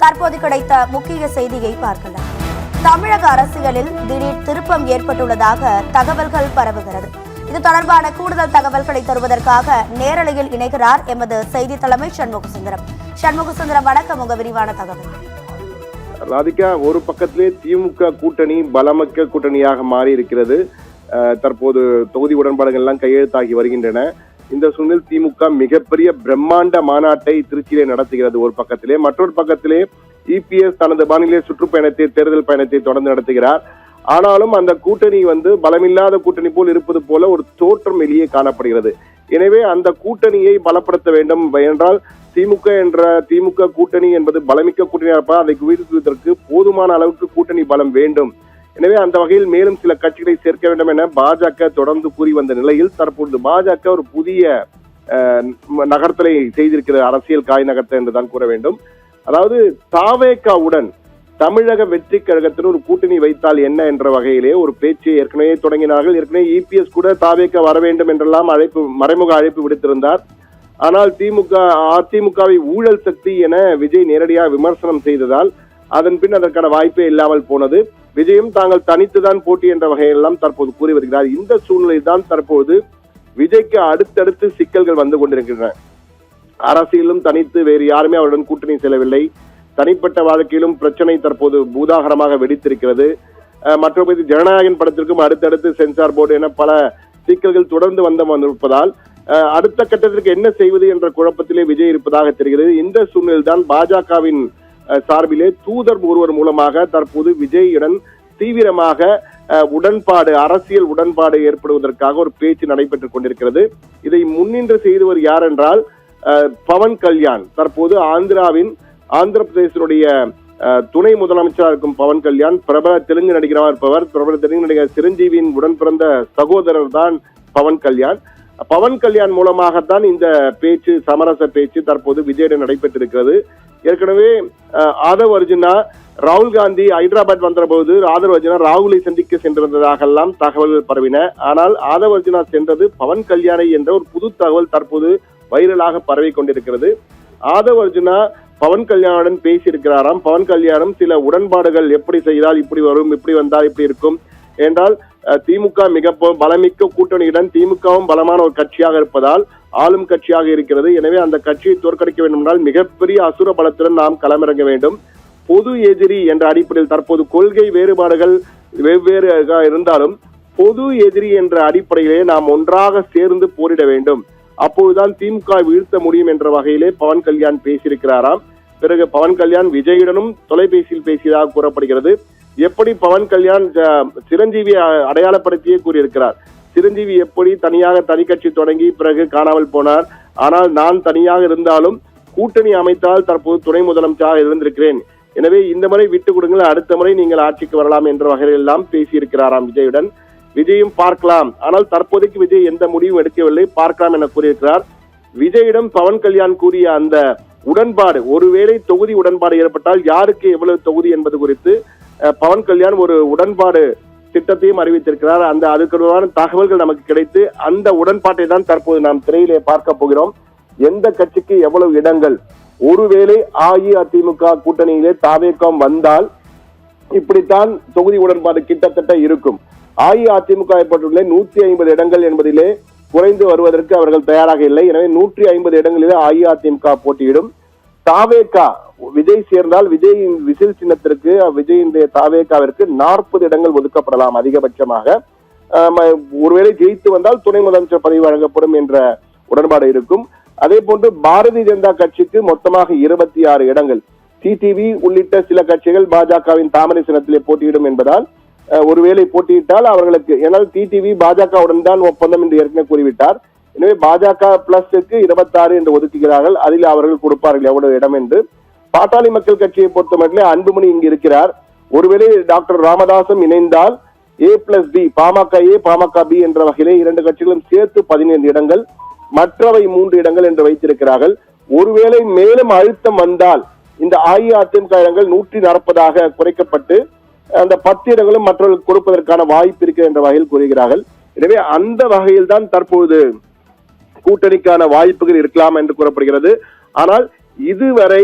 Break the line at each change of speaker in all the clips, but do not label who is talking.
தற்போது கிடைத்த முக்கிய செய்தியை பார்க்கலாம். தமிழக அரசியலில் திடீர் திருப்பம் ஏற்பட்டுள்ளதாக தகவல்கள் பரவுகிறது. இது தொடர்பான கூடுதல் தகவல்களை தருவதற்காக நேரலையில் இணைகிறார் எமது செய்தி தலைமை சண்முகசுந்தரம். சண்முகசுந்தரம், வணக்கம். உங்க விரிவான தகவல்.
ராதிகா, ஒரு பக்கத்திலே திமுக கூட்டணி பலமிக்க கூட்டணியாக மாறி இருக்கிறது. தற்போது தொகுதி உடன்பாடுகள் எல்லாம் கையெழுத்தாகி வருகின்றன. இந்த சூழ்நிலையில் திமுக மிகப்பெரிய பிரம்மாண்ட மாநாட்டை திருச்சியிலே நடத்துகிறது ஒரு பக்கத்திலே. மற்றொரு பக்கத்திலே இபிஎஸ் தனது மாநில சுற்றுப்பயணத்தை, தேர்தல் பயணத்தை தொடர்ந்து நடத்துகிறார். ஆனாலும் அந்த கூட்டணி பலமில்லாத கூட்டணி போல் இருப்பது போல ஒரு தோற்றம் வெளியே காணப்படுகிறது. எனவே அந்த கூட்டணியை பலப்படுத்த வேண்டும் என்றால் திமுக கூட்டணி என்பது பலமிக்க கூட்டணியாக இருப்பதால் அதை வீழ்த்துவதற்கு போதுமான அளவுக்கு கூட்டணி பலம் வேண்டும். எனவே அந்த வகையில் மேலும் சில கட்சிகளை சேர்க்க வேண்டும் என பாஜக தொடர்ந்து கூறி வந்த நிலையில் தற்பொழுது பாஜக ஒரு புதிய நகர்த்தலை செய்திருக்கிறது. அரசியல் காய் நகர்த்த என்றுதான் கூற வேண்டும். அதாவது தாவேகாவுடன் தமிழக வெற்றி கழகத்தில் ஒரு கூட்டணி வைத்தால் என்ன என்ற வகையிலே ஒரு பேச்சை ஏற்கனவே தொடங்கினார்கள். ஏற்கனவே இபிஎஸ் கூட தாவேகா வர வேண்டும் என்றெல்லாம் மறைமுக அழைப்பு விடுத்திருந்தார். ஆனால் அதிமுகவை ஊழல் சக்தி என விஜய் நேரடியாக விமர்சனம் செய்ததால் அதன் பின் அதற்கான வாய்ப்பே இல்லாமல் போனது. விஜயும் தாங்கள் தனித்துதான் போட்டி என்ற வகையெல்லாம் தற்போது கூறி வருகிறார். இந்த சூழ்நிலை தான் தற்போது விஜய்க்கு அடுத்தடுத்து சிக்கல்கள் வந்து கொண்டிருக்கின்றன. அரசியலும் தனித்து வேறு யாருமே அவருடன் கூட்டணி செல்லவில்லை. தனிப்பட்ட வாழ்க்கையிலும் பிரச்சனை தற்போது பூதாகரமாக வெடித்திருக்கிறது. மற்றபடி ஜனநாயகன் படத்திற்கும் அடுத்தடுத்து சென்சார் போர்டு என பல சிக்கல்கள் தொடர்ந்து வந்திருப்பதால் அடுத்த கட்டத்திற்கு என்ன செய்வது என்ற குழப்பத்திலே விஜய் இருப்பதாக தெரிகிறது. இந்த சூழ்நிலையில் தான் பாஜகவின் சார்பிலே தூதர் ஒருவர் மூலமாக தற்போது விஜயுடன் தீவிரமாக அரசியல் உடன்பாடு ஏற்படுவதற்காக ஒரு பேச்சு நடைபெற்றுக் கொண்டிருக்கிறது. இதை முன்னின்று செய்தவர் யார் என்றால் பவன் கல்யாண். தற்போது ஆந்திர பிரதேசனுடைய துணை முதலமைச்சராக இருக்கும் பவன் கல்யாண் பிரபல தெலுங்கு நடிகராக இருப்பவர். பிரபல தெலுங்கு நடிகர் சிரஞ்சீவியின் உடன் பிறந்த சகோதரர் தான் பவன் கல்யாண். பவன் கல்யாண் மூலமாகத்தான் இந்த பேச்சு, சமரச பேச்சு தற்போது விஜயுடன் நடைபெற்றிருக்கிறது. ஏற்கனவே ஆதவ் அர்ஜுனா ராகுல் காந்தி ஹைதராபாத் வந்தபோது ஆதவ் அர்ஜுனா ராகுலை சந்திக்க சென்றிருந்ததாக எல்லாம் தகவல்கள் பரவின. ஆனால் ஆதவ் அர்ஜுனா சென்றது பவன் கல்யாணை என்ற ஒரு புது தகவல் தற்போது வைரலாக பரவி கொண்டிருக்கிறது. ஆதவ் அர்ஜுனா பவன் கல்யாணுடன் பேசியிருக்கிறாராம். பவன் கல்யாணம் சில உடன்பாடுகள் எப்படி செய்தால் இப்படி வரும், இப்படி வந்தால் இப்படி இருக்கும் என்றால் திமுக மிக பலமிக்க கூட்டணியுடன் திமுகவும் பலமான ஒரு கட்சியாக இருப்பதால் ஆளும் கட்சியாக இருக்கிறது. எனவே அந்த கட்சியை தோற்கடிக்க வேண்டும் என்றால் மிகப்பெரிய அசுர பலத்துடன் நாம் களமிறங்க வேண்டும். பொது எதிரி என்ற அடிப்படையில் தற்போது கொள்கை வேறுபாடுகள் வெவ்வேறு இருந்தாலும் பொது எதிரி என்ற அடிப்படையிலே நாம் ஒன்றாக சேர்ந்து போரிட வேண்டும். அப்போதுதான் திமுக வீழ்த்த முடியும் என்ற வகையிலே பவன் கல்யாண் பேசியிருக்கிறாராம். பிறகு பவன் கல்யாண் விஜயுடனும் தொலைபேசியில் பேசியதாக கூறப்படுகிறது. எப்படி பவன் கல்யாண் சிரஞ்சீவி அடையாளப்படுத்தியே கூறியிருக்கிறார். சிரஞ்சீவி எப்படி தனி கட்சி தொடங்கி பிறகு காணாமல் போனார். ஆனால் நான் தனியாக இருந்தாலும் கூட்டணி அமைத்தால் தற்போது துணை முதலமைச்சராக இருந்திருக்கிறேன். எனவே இந்த முறை விட்டுக் கொடுங்கள், அடுத்த முறை நீங்கள் ஆட்சிக்கு வரலாம் என்ற வகையில் எல்லாம் பேசியிருக்கிறாராம் விஜயுடன். விஜயும் பார்க்கலாம், ஆனால் தற்போதைக்கு விஜய் எந்த முடிவும் எடுக்கவில்லை, பார்க்கலாம் என கூறியிருக்கிறார். விஜயிடம் பவன் கல்யாண் கூறிய அந்த உடன்பாடு, ஒருவேளை தொகுதி உடன்பாடு ஏற்பட்டால் யாருக்கு எவ்வளவு தொகுதி என்பது குறித்து பவன் கல்யாண் ஒரு உடன்பாடு திட்டத்தையும் அறிவித்திருக்கிறார். அதுக்கான தகவல்கள் நமக்கு கிடைத்து அந்த உடன்பாட்டை தான் தற்போது நாம் திரையிலே பார்க்க போகிறோம். எந்த கட்சிக்கு எவ்வளவு இடங்கள், ஒருவேளை அஇஅதிமுக கூட்டணியிலே தாவேகம் வந்தால் இப்படித்தான் தொகுதி உடன்பாடு கிட்டத்தட்ட இருக்கும். அஇஅதிமுக ஏற்பட்டுள்ள 150 இடங்கள் என்பதிலே குறைந்து வருவதற்கு அவர்கள் தயாராக இல்லை. எனவே 150 இடங்களிலே அஇஅதிமுக போட்டியிடும். தாவேகா விஜய் சேர்ந்தால் விஜயின் விசில் சின்னத்திற்கு விஜயின் தாவேகாவிற்கு 40 இடங்கள் ஒதுக்கப்படலாம் அதிகபட்சமாக. ஒருவேளை ஜெயித்து வந்தால் துணை முதலமைச்சர் பதவி வழங்கப்படும் என்ற உடன்பாடு இருக்கும். அதே போன்று பாரதிய ஜனதா கட்சிக்கு மொத்தமாக 26 இடங்கள். டிடிவி உள்ளிட்ட சில கட்சிகள் பாஜகவின் தாமரை சின்னத்திலே போட்டியிடும் என்பதால் ஒருவேளை போட்டியிட்டால் அவர்களுக்கு, ஏனால் டிடிவி பாஜகவுடன் தான் ஒப்பந்தம் என்று ஏற்கனவே கூறிவிட்டார். எனவே பாஜக பிளஸ்க்கு 26 என்று ஒதுக்குகிறார்கள். அதில் அவர்கள் கொடுப்பார்கள் எவ்வளவு இடம் என்று. பாட்டாளி மக்கள் கட்சியை பொறுத்தமட்டிலே அன்புமணி இங்கு இருக்கிறார். ஒருவேளை டாக்டர் ராமதாசும் இணைந்தால் A+B, PMK A PMK B என்ற வகையிலே 2 கட்சிகளும் சேர்த்து 15 இடங்கள், மற்றவை 3 இடங்கள் என்று வைத்திருக்கிறார்கள். ஒருவேளை மேலும் அழுத்தம் வந்தால் இந்த அஇஅதிமுக இடங்கள் 140 குறைக்கப்பட்டு அந்த 10 இடங்களும் மற்றவர்களுக்கு கொடுப்பதற்கான வாய்ப்பு இருக்கிறது என்ற வகையில் கூறுகிறார்கள். எனவே அந்த வகையில் தான் தற்போது கூட்டணிக்கான வாய்ப்புகள் இருக்கலாம் என்று கூறப்படுகிறது. ஆனால் இதுவரை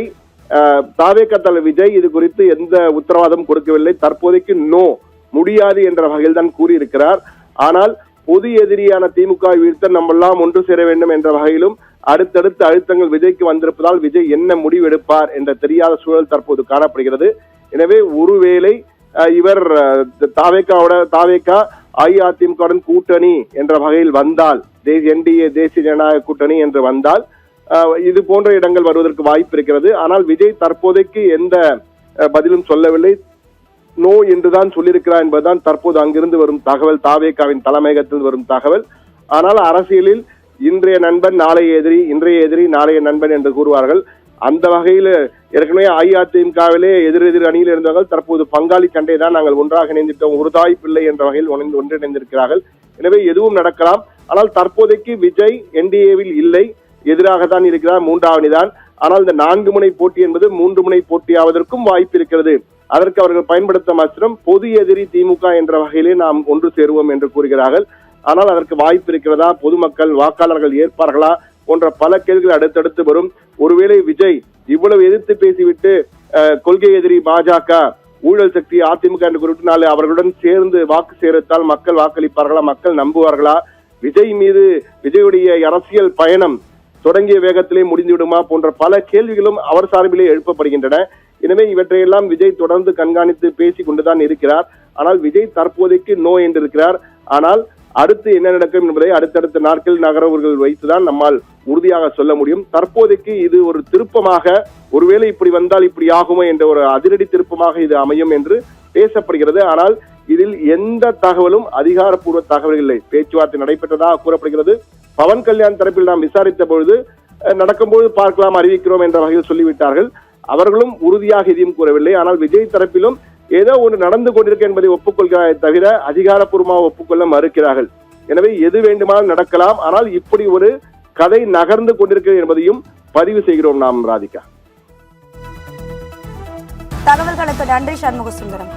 தாவேகா தலைவர் விஜய் இது குறித்து எந்த உத்தரவாதம் கொடுக்கவில்லை. தற்போதைக்கு நோ, முடியாது என்ற வகையில் தான் கூறியிருக்கிறார். ஆனால் பொது எதிரியான திமுக வீழ்த்த நம்மெல்லாம் ஒன்று சேர வேண்டும் என்ற வகையிலும் அடுத்தடுத்த அழுத்தங்கள் விஜய்க்கு வந்திருப்பதால் விஜய் என்ன முடிவு எடுப்பார் என்ற தெரியாத சூழல் தற்போது காணப்படுகிறது. எனவே ஒருவேளை இவர் தாவேகா அஇஅதிமுகவுடன் கூட்டணி என்ற வகையில் வந்தால், என்டிஏ தேசிய ஜனநாயக கூட்டணி என்று வந்தால் இது போன்ற இடங்கள் வருவதற்கு வாய்ப்பு இருக்கிறது. ஆனால் விஜய் தற்போதைக்கு எந்த பதிலும் சொல்லவில்லை, நோ என்றுதான் சொல்லியிருக்கிறார் என்பதுதான் தற்போது அங்கிருந்து வரும் தகவல், தாவேகாவின் தலைமையகத்தில் வரும் தகவல். ஆனால் அரசியலில் இன்றைய நண்பன் நாளைய எதிரி, இன்றைய எதிரி நாளைய நண்பன் என்று கூறுவார்கள். அந்த வகையில் ஏற்கனவே அஇஅதிமுகவிலே எதிர் அணியில் இருந்தவர்கள் தற்போது பங்காளி சண்டை தான், நாங்கள் ஒன்றாக இணைந்திட்டோம், ஒரு தாய் பிள்ளை என்ற வகையில் ஒன்றிணைந்திருக்கிறார்கள். எனவே எதுவும் நடக்கலாம். ஆனால் தற்போதைக்கு விஜய் என்டிஏவில் இல்லை, எதிராக தான் இருக்கிறார், மூன்றாவது தான். ஆனால் இந்த 4 முனை போட்டி என்பது 3 முனை போட்டியாவதற்கும் வாய்ப்பு இருக்கிறது. அதற்கு அவர்கள் பயன்படுத்தும் அஸ்திரம் பொது எதிரி திமுக என்ற வகையிலே நாம் ஒன்று சேருவோம் என்று கூறுகிறார்கள். ஆனால் அதற்கு வாய்ப்பு இருக்கிறதா, பொதுமக்கள் வாக்காளர்கள் ஏற்பார்களா போன்ற பல கேள்விகள் அடுத்தடுத்து வரும். ஒருவேளை விஜய் இவ்வளவு எதிர்த்து பேசிவிட்டு கொள்கை எதிரி பாஜக, ஊழல் சக்தி அதிமுக என்று குறிப்பிட்டு அவர்களுடன் சேர்ந்து வாக்கு சேரத்தால் மக்கள் வாக்களிப்பார்களா, மக்கள் நம்புவார்களா, விஜய் மீது விஜயுடைய அரசியல் பயணம் தொடங்கிய வேகத்திலே முடிந்துவிடுமா போன்ற பல கேள்விகளும் அவர் சார்பிலே எழுப்பப்படுகின்றன. எனவே இவற்றையெல்லாம் விஜய் தொடர்ந்து கண்காணித்து பேசிக் கொண்டுதான் இருக்கிறார். ஆனால் விஜய் தற்போதைக்கு நோ என்றிருக்கிறார். ஆனால் அடுத்து என்ன நடக்கும் என்பதை அடுத்தடுத்த நாட்கள் நகர்வுகள் வைத்துதான் நம்மால் உறுதியாக சொல்ல முடியும். தற்போதைக்கு இது ஒரு திருப்பமாக, ஒருவேளை இப்படி வந்தால் இப்படி ஆகுமோ என்ற ஒரு அதிரடி திருப்பமாக இது அமையும் என்று பேசப்படுகிறது. ஆனால் இதில் எந்த தகவலும் அதிகாரப்பூர்வ தகவல் இல்லை. பேச்சுவார்த்தை நடைபெற்றதாக கூறப்படுகிறது. பவன் கல்யாண் தரப்பில் நாம் விசாரித்த பொழுது நடக்கும்போது பார்க்கலாம், அறிவிக்கிறோம் என்ற வகையில் சொல்லிவிட்டார்கள். அவர்களும் உறுதியாக எதையும் கூறவில்லை. ஆனால் விஜய் தரப்பிலும் ஏதோ ஒன்று நடந்து கொண்டிருக்க என்பதை ஒப்புக்கொள்கிறாரை தவிர அதிகாரப்பூர்வமாக ஒப்புக்கொள்ள மறுக்கிறார்கள். எனவே எது வேண்டுமானால் நடக்கலாம். ஆனால் இப்படி ஒரு கதை நகர்ந்து கொண்டிருக்கிறது என்பதையும் பதிவு செய்கிறோம் நாம். ராதிகா,
தகவல்களுக்கு நன்றி. சண்முக சுந்தரம்.